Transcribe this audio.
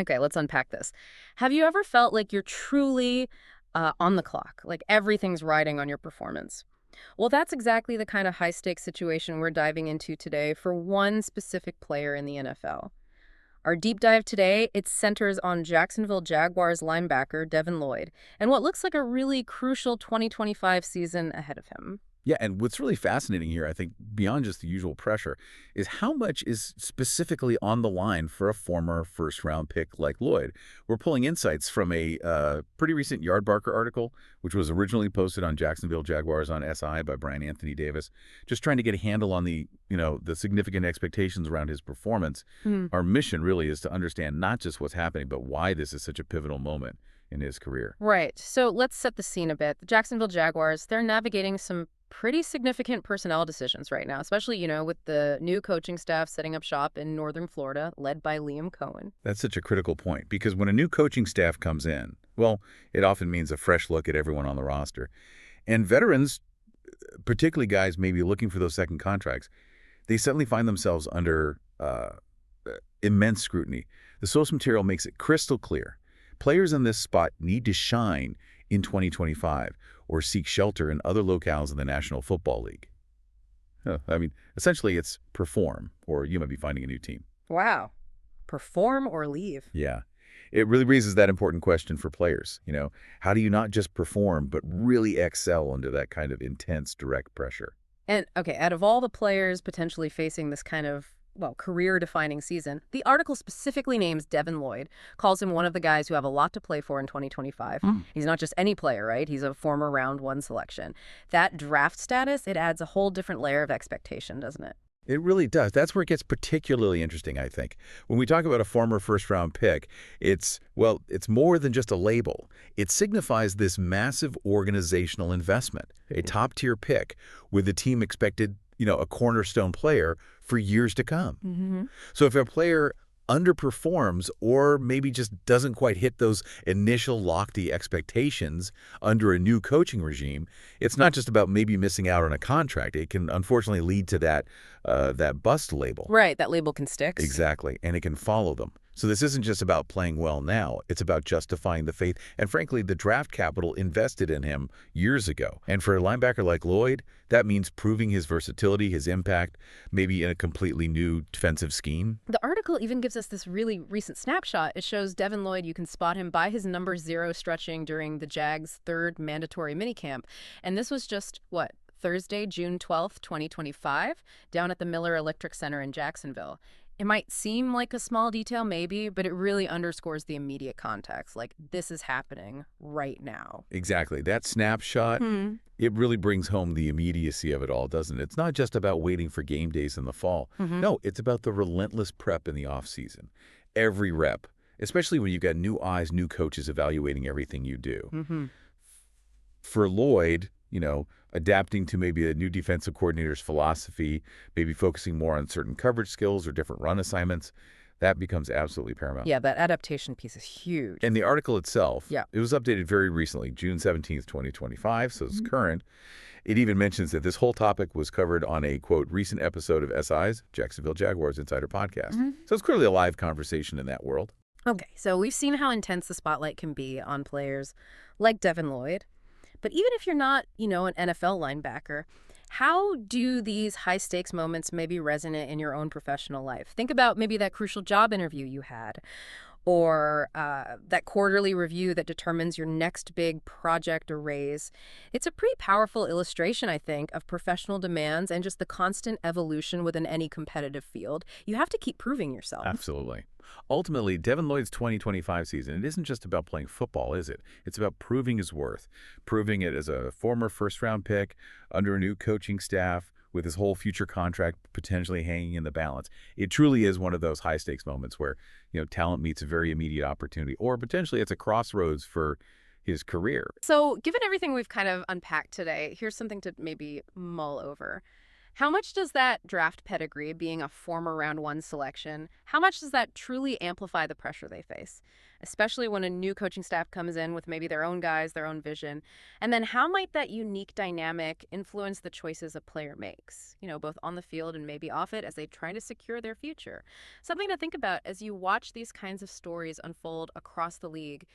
Okay, let's unpack this. Have you ever felt like you're truly on the clock, like everything's riding on your performance? Well, that's exactly the kind of high-stakes situation we're diving into today for one specific player in the NFL. Our deep dive today, it centers on Jacksonville Jaguars linebacker Devin Lloyd and what looks like a really crucial 2025 season ahead of him. Yeah, and what's really fascinating here, I think, beyond just the usual pressure, is how much is specifically on the line for a former first-round pick like Lloyd. We're pulling insights from a pretty recent Yardbarker article, which was originally posted on Jacksonville Jaguars on SI by Brian Anthony Davis, just trying to get a handle on the significant expectations around his performance. Our mission really is to understand not just what's happening, but why this is such a pivotal moment in his career. Right. So let's set the scene a bit. The Jacksonville Jaguars, they're navigating some pretty significant personnel decisions right now, especially, with the new coaching staff setting up shop in northern Florida, led by Liam Cohen. That's such a critical point because when a new coaching staff comes in, well, it often means a fresh look at everyone on the roster. And veterans, particularly guys maybe looking for those second contracts, they suddenly find themselves under immense scrutiny. The source material makes it crystal clear. Players in this spot need to shine in 2025 or seek shelter in other locales in the National Football League. Essentially it's perform or you might be finding a new team. Wow. Perform or leave? Yeah. It really raises that important question for players. How do you not just perform, but really excel under that kind of intense, direct pressure? And, okay, out of all the players potentially facing this kind of, well, career-defining season, the article specifically names Devin Lloyd, calls him one of the guys who have a lot to play for in 2025. He's not just any player, right? He's a former round one selection. That draft status, it adds a whole different layer of expectation, doesn't it? It really does. That's where it gets particularly interesting, I think. When we talk about a former first-round pick, it's more than just a label. It signifies this massive organizational investment, a top-tier pick with the team expected, a cornerstone player for years to come. So if a player underperforms or maybe just doesn't quite hit those initial lofty expectations under a new coaching regime, it's not just about maybe missing out on a contract. It can unfortunately lead to that bust label. Right, that label can stick. Exactly, and it can follow them. So this isn't just about playing well now. It's about justifying the faith and, frankly, the draft capital invested in him years ago. And for a linebacker like Lloyd, that means proving his versatility, his impact, maybe in a completely new defensive scheme. The article even gives us this really recent snapshot. It shows Devin Lloyd, you can spot him by his number 0 stretching during the Jags' third mandatory minicamp. And this was just, Thursday, June 12th, 2025, down at the Miller Electric Center in Jacksonville. It might seem like a small detail, maybe, but it really underscores the immediate context. Like, this is happening right now. Exactly. That snapshot, it really brings home the immediacy of it all, doesn't it? It's not just about waiting for game days in the fall. No, it's about the relentless prep in the offseason. Every rep, especially when you've got new eyes, new coaches evaluating everything you do. For Lloyd, adapting to maybe a new defensive coordinator's philosophy, maybe focusing more on certain coverage skills or different run assignments, that becomes absolutely paramount. Yeah, that adaptation piece is huge. And the article itself, Yeah. it was updated very recently, June 17th, 2025, so it's current. It even mentions that this whole topic was covered on a, quote, recent episode of SI's Jacksonville Jaguars Insider Podcast. So it's clearly a live conversation in that world. Okay, so we've seen how intense the spotlight can be on players like Devin Lloyd. But even if you're not, an NFL linebacker, how do these high-stakes moments maybe resonate in your own professional life? Think about maybe that crucial job interview you had, or that quarterly review that determines your next big project or raise. It's a pretty powerful illustration, I think, of professional demands and just the constant evolution within any competitive field. You have to keep proving yourself. Absolutely. Ultimately, Devin Lloyd's 2025 season, it isn't just about playing football, is it? It's about proving his worth, proving it as a former first-round pick under a new coaching staff with his whole future contract potentially hanging in the balance. It truly is one of those high-stakes moments where, talent meets a very immediate opportunity, or potentially it's a crossroads for his career. So given everything we've kind of unpacked today, here's something to maybe mull over. How much does that draft pedigree, being a former round one selection, how much does that truly amplify the pressure they face? Especially when a new coaching staff comes in with maybe their own guys, their own vision. And then how might that unique dynamic influence the choices a player makes, both on the field and maybe off it as they try to secure their future? Something to think about as you watch these kinds of stories unfold across the league